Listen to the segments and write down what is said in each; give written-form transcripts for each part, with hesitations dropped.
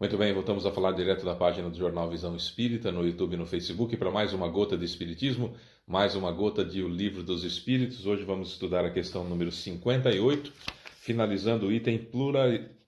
Muito bem, voltamos a falar direto da página do Jornal Visão Espírita, no YouTube e no Facebook, para mais uma gota de Espiritismo, mais uma gota de O Livro dos Espíritos. Hoje vamos estudar a questão número 58, finalizando o item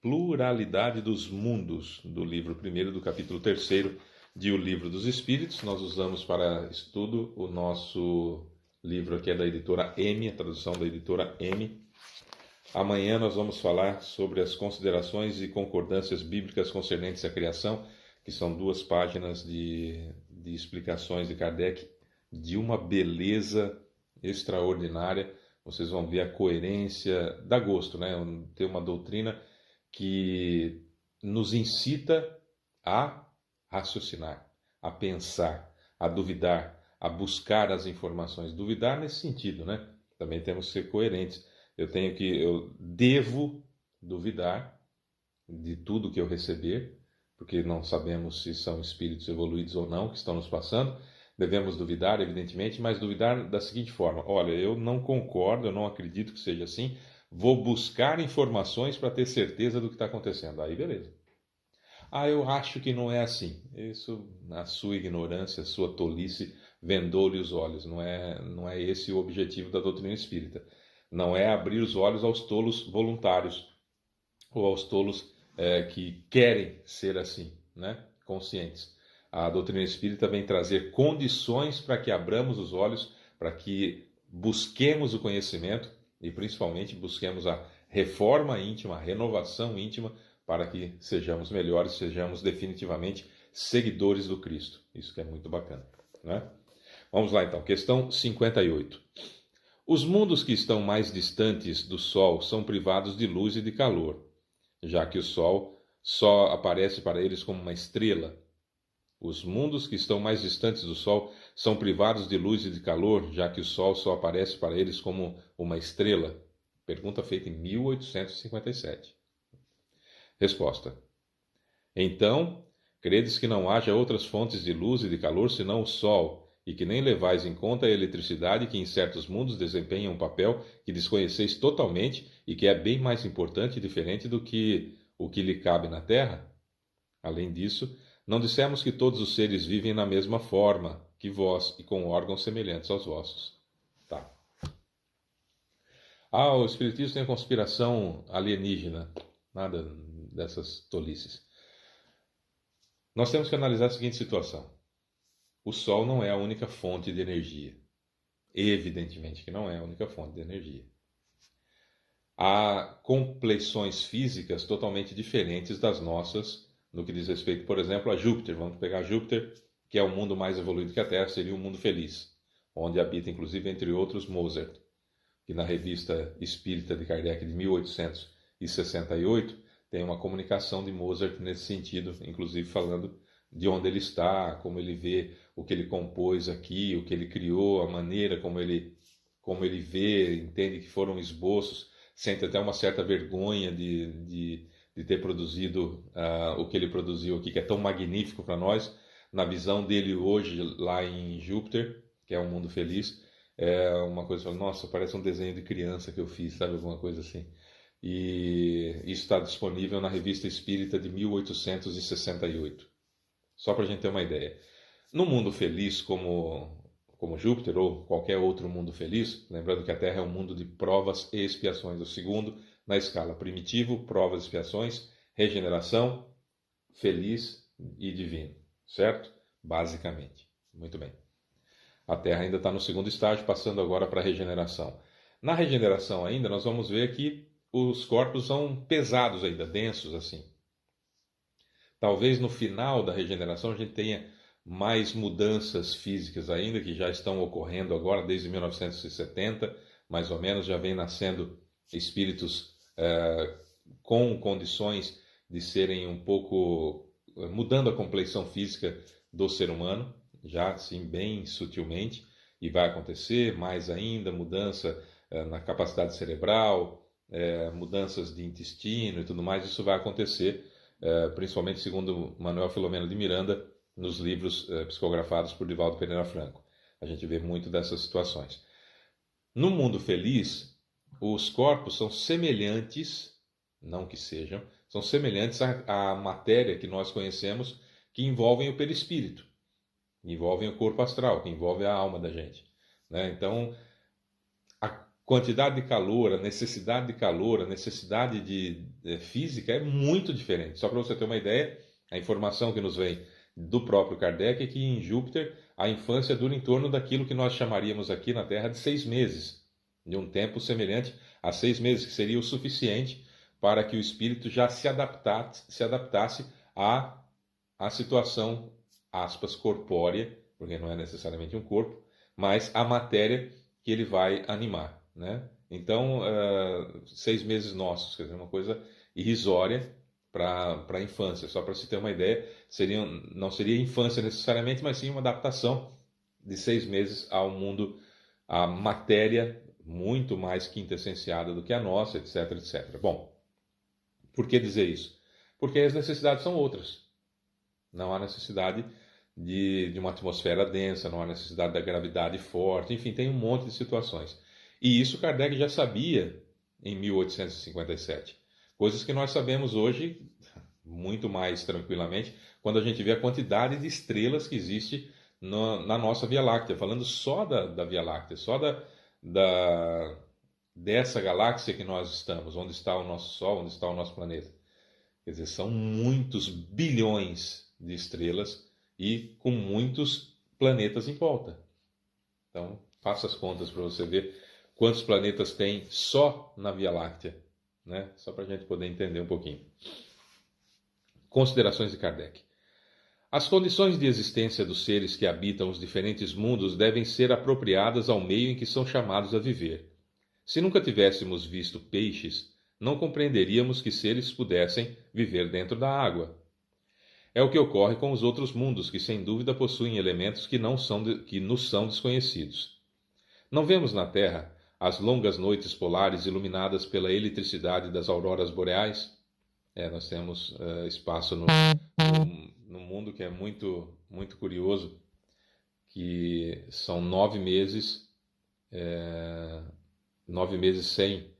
Pluralidade dos Mundos, do livro 1º, do capítulo 3º de O Livro dos Espíritos. Nós usamos para estudo o nosso livro aqui, é da editora M, a tradução da editora M. Amanhã nós vamos falar sobre as considerações e concordâncias bíblicas concernentes à criação, que são 2 páginas de explicações de Kardec, de uma beleza extraordinária. Vocês vão ver a coerência, dá gosto, né? Tem uma doutrina que nos incita a raciocinar, a pensar, a duvidar, a buscar as informações. Duvidar nesse sentido, né? Também temos que ser coerentes. Eu devo duvidar de tudo que eu receber, porque não sabemos se são espíritos evoluídos ou não que estão nos passando. Devemos duvidar, evidentemente, mas duvidar da seguinte forma: olha, eu não concordo, eu não acredito que seja assim, vou buscar informações para ter certeza do que está acontecendo. Aí, beleza. Ah, eu acho que não é assim. Isso, na sua ignorância, sua tolice, vendou-lhe os olhos. Não é esse o objetivo da doutrina espírita. Não é abrir os olhos aos tolos voluntários ou aos tolos que querem ser assim, né? Conscientes. A doutrina espírita vem trazer condições para que abramos os olhos, para que busquemos o conhecimento e principalmente busquemos a reforma íntima, a renovação íntima, para que sejamos melhores, sejamos definitivamente seguidores do Cristo. Isso que é muito bacana, né? Vamos lá então, questão 58. Os mundos que estão mais distantes do Sol são privados de luz e de calor, já que o Sol só aparece para eles como uma estrela. Os mundos que estão mais distantes do Sol são privados de luz e de calor, já que o Sol só aparece para eles como uma estrela. Pergunta feita em 1857. Resposta. Então, credes que não haja outras fontes de luz e de calor senão o Sol, e que nem levais em conta a eletricidade que em certos mundos desempenha um papel que desconheceis totalmente e que é bem mais importante e diferente do que o que lhe cabe na Terra? Além disso, não dissemos que todos os seres vivem na mesma forma que vós e com órgãos semelhantes aos vossos. Tá. Ah, o Espiritismo tem a conspiração alienígena. Nada dessas tolices. Nós temos que analisar a seguinte situação. O Sol não é a única fonte de energia. Evidentemente que não é a única fonte de energia. Há complexões físicas totalmente diferentes das nossas no que diz respeito, por exemplo, a Júpiter. Vamos pegar Júpiter, que é o mundo mais evoluído que a Terra, seria um mundo feliz, onde habita, inclusive, entre outros, Mozart, que na revista Espírita de Kardec de 1868 tem uma comunicação de Mozart nesse sentido, inclusive falando de onde ele está, como ele vê o que ele compôs aqui, o que ele criou, a maneira como ele vê, entende que foram esboços, sente até uma certa vergonha de ter produzido o que ele produziu aqui, que é tão magnífico para nós. Na visão dele hoje, lá em Júpiter, que é um mundo feliz, é uma coisa, nossa, parece um desenho de criança que eu fiz, sabe, alguma coisa assim. E isso está disponível na Revista Espírita de 1868. Só para a gente ter uma ideia. No mundo feliz como Júpiter ou qualquer outro mundo feliz, lembrando que a Terra é um mundo de provas e expiações, o segundo na escala: primitivo, provas e expiações, regeneração, feliz e divino, certo? Basicamente. Muito bem. A Terra ainda está no segundo estágio, passando agora para a regeneração. Na regeneração ainda, nós vamos ver que os corpos são pesados ainda, densos assim. Talvez no final da regeneração a gente tenha mais mudanças físicas ainda, que já estão ocorrendo agora, desde 1970, mais ou menos, já vem nascendo espíritos com condições de serem um pouco, mudando a complexão física do ser humano, já assim bem sutilmente, e vai acontecer mais ainda, mudança na capacidade cerebral, mudanças de intestino e tudo mais, isso vai acontecer, principalmente segundo Manuel Filomeno de Miranda, nos livros psicografados por Divaldo Pereira Franco. A gente vê muito dessas situações. No mundo feliz, os corpos são semelhantes, não que sejam, são semelhantes à matéria que nós conhecemos, que envolvem o perispírito, envolvem o corpo astral, que envolve a alma da gente, né? Então, a quantidade de calor, a necessidade de calor, a necessidade física é muito diferente. Só para você ter uma ideia, a informação que nos vem do próprio Kardec é que em Júpiter a infância dura em torno daquilo que nós chamaríamos aqui na Terra de 6 meses, de um tempo semelhante a 6 meses, que seria o suficiente para que o espírito já se adaptasse à situação, aspas, corpórea, porque não é necessariamente um corpo, mas a matéria que ele vai animar, né? Então, 6 meses nossos, quer dizer, uma coisa irrisória para a infância. Só para se ter uma ideia, não seria infância necessariamente, mas sim uma adaptação de 6 meses ao mundo, à matéria muito mais quintessenciada do que a nossa, etc, etc. Bom, por que dizer isso? Porque as necessidades são outras. Não há necessidade de uma atmosfera densa, não há necessidade da gravidade forte, enfim, tem um monte de situações. E isso Kardec já sabia em 1857. Coisas que nós sabemos hoje muito mais tranquilamente quando a gente vê a quantidade de estrelas que existe na nossa Via Láctea. Falando só da Via Láctea, só dessa galáxia que nós estamos, onde está o nosso Sol, onde está o nosso planeta. Quer dizer, são muitos bilhões de estrelas e com muitos planetas em volta. Então, faça as contas para você ver quantos planetas tem só na Via Láctea, né? Só para a gente poder entender um pouquinho. Considerações de Kardec. As condições de existência dos seres que habitam os diferentes mundos devem ser apropriadas ao meio em que são chamados a viver. Se nunca tivéssemos visto peixes, não compreenderíamos que seres pudessem viver dentro da água. É o que ocorre com os outros mundos, que sem dúvida possuem elementos que nos são desconhecidos. Não vemos na Terra as longas noites polares iluminadas pela eletricidade das auroras boreais? Nós temos espaço no mundo que é muito, muito curioso, que são 9 meses, 9 meses sem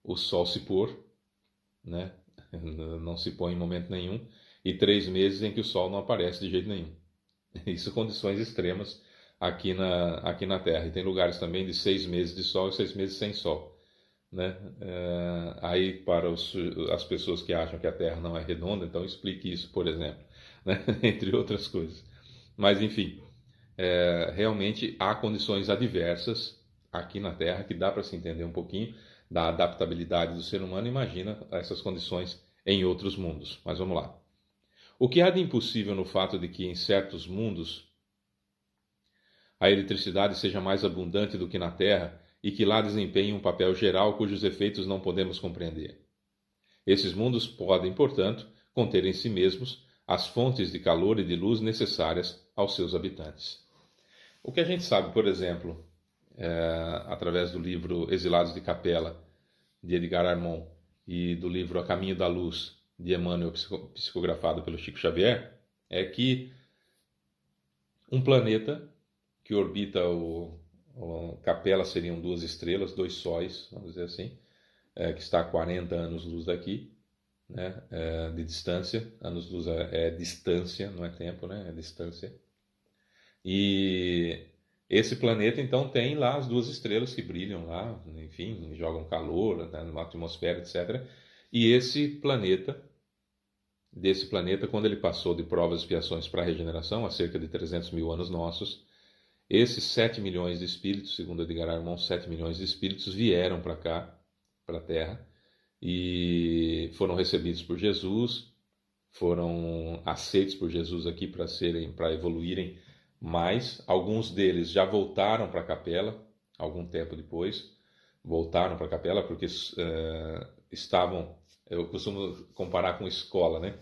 o Sol se pôr, né? Não se põe em momento nenhum, e 3 meses em que o Sol não aparece de jeito nenhum. Isso condições extremas aqui na Terra. E tem lugares também de 6 meses de Sol e 6 meses sem Sol, né? Aí para as pessoas que acham que a Terra não é redonda, então explique isso, por exemplo, né? Entre outras coisas. Mas enfim, realmente há condições adversas aqui na Terra que dá para se entender um pouquinho da adaptabilidade do ser humano. Imagina essas condições em outros mundos. Mas vamos lá. O que há de impossível no fato de que em certos mundos a eletricidade seja mais abundante do que na Terra e que lá desempenhe um papel geral cujos efeitos não podemos compreender? Esses mundos podem, portanto, conter em si mesmos as fontes de calor e de luz necessárias aos seus habitantes. O que a gente sabe, por exemplo, através do livro Exilados de Capela, de Edgar Armond, e do livro A Caminho da Luz, de Emmanuel, psicografado pelo Chico Xavier, é que um planeta que orbita o Capela seriam 2 estrelas, 2 sóis, vamos dizer assim, que está a 40 anos-luz daqui, né, de distância. Anos-luz é distância, não é tempo, né, é distância. E esse planeta, então, tem lá as 2 estrelas que brilham lá, enfim, jogam calor, né, na atmosfera, etc. E desse planeta, quando ele passou de provas e expiações para a regeneração, há cerca de 300 mil anos nossos, esses 7 milhões de espíritos, segundo Edgar Armond, 7 milhões de espíritos vieram para cá, para a Terra, e foram recebidos por Jesus, foram aceitos por Jesus aqui para evoluírem mais. Alguns deles já voltaram para a Capela, algum tempo depois, voltaram para a Capela porque eu costumo comparar com escola, né?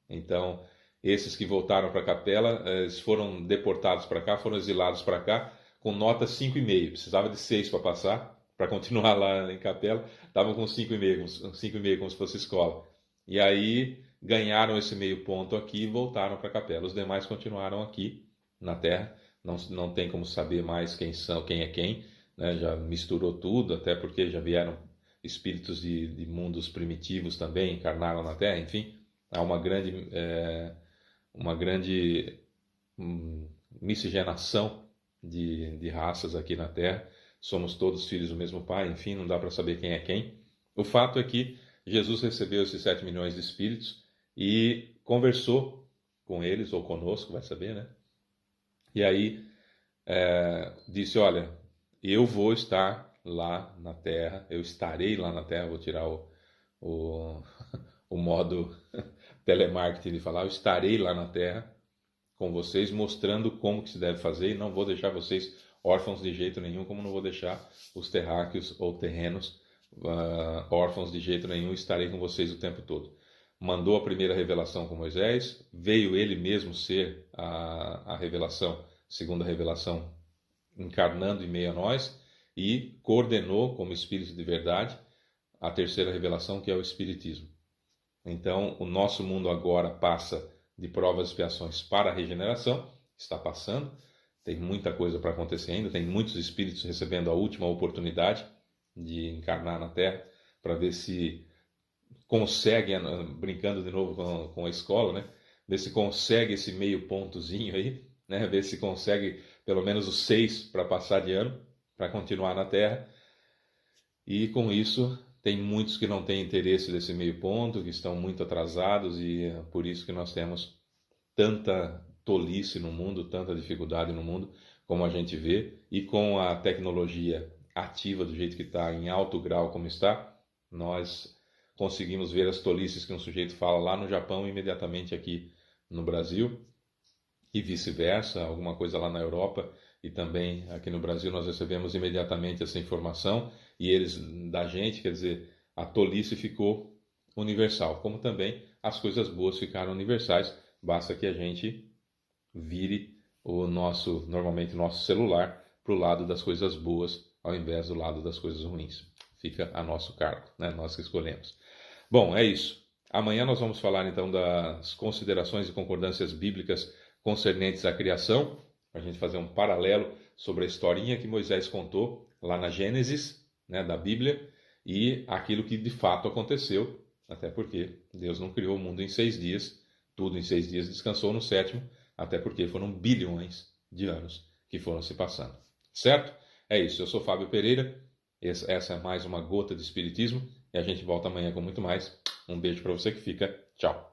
Então, esses que voltaram para a Capela, eles foram deportados para cá, foram exilados para cá, com nota 5,5. Precisava de 6 para passar, para continuar lá em Capela, estavam com 5,5, como se fosse escola. E aí ganharam esse meio ponto aqui e voltaram para a Capela. Os demais continuaram aqui na Terra, não tem como saber mais quem é quem, né? Já misturou tudo, até porque já vieram espíritos de mundos primitivos também encarnaram na Terra, enfim, há uma grande miscigenação de raças aqui na Terra. Somos todos filhos do mesmo Pai, enfim, não dá para saber quem é quem. O fato é que Jesus recebeu esses 7 milhões de espíritos e conversou com eles, ou conosco, vai saber, né? E aí disse, olha, eu vou estar lá na Terra, eu estarei lá na Terra, vou tirar o modo telemarketing de falar, eu estarei lá na Terra com vocês, mostrando como que se deve fazer, e não vou deixar vocês órfãos de jeito nenhum, como não vou deixar os terráqueos ou terrenos órfãos de jeito nenhum, estarei com vocês o tempo todo. Mandou a primeira revelação com Moisés, veio ele mesmo ser a revelação, segunda revelação, encarnando em meio a nós, e coordenou como Espírito de verdade a terceira revelação, que é o Espiritismo. Então, o nosso mundo agora passa de provas e expiações para a regeneração, está passando, tem muita coisa para acontecer ainda, tem muitos espíritos recebendo a última oportunidade de encarnar na Terra, para ver se consegue, brincando de novo com a escola, né? Ver se consegue esse meio pontozinho aí, né? Ver se consegue pelo menos os 6 para passar de ano, para continuar na Terra. E com isso, tem muitos que não têm interesse desse meio ponto, que estão muito atrasados, e é por isso que nós temos tanta tolice no mundo, tanta dificuldade no mundo, como a gente vê, e com a tecnologia ativa do jeito que está, em alto grau como está, nós conseguimos ver as tolices que um sujeito fala lá no Japão imediatamente aqui no Brasil, e vice-versa, alguma coisa lá na Europa e também aqui no Brasil nós recebemos imediatamente essa informação, e eles da gente, quer dizer, a tolice ficou universal, como também as coisas boas ficaram universais, basta que a gente vire normalmente o nosso celular para o lado das coisas boas, ao invés do lado das coisas ruins. Fica a nosso cargo, né? Nós que escolhemos. Bom, é isso. Amanhã nós vamos falar então das considerações e concordâncias bíblicas concernentes à criação, para a gente fazer um paralelo sobre a historinha que Moisés contou lá na Gênesis, né, da Bíblia, e aquilo que de fato aconteceu, até porque Deus não criou o mundo em 6 dias, tudo em 6 dias, descansou no 7º, até porque foram bilhões de anos que foram se passando. Certo? É isso, eu sou Fábio Pereira, essa é mais uma gota de Espiritismo, e a gente volta amanhã com muito mais. Um beijo para você que fica. Tchau.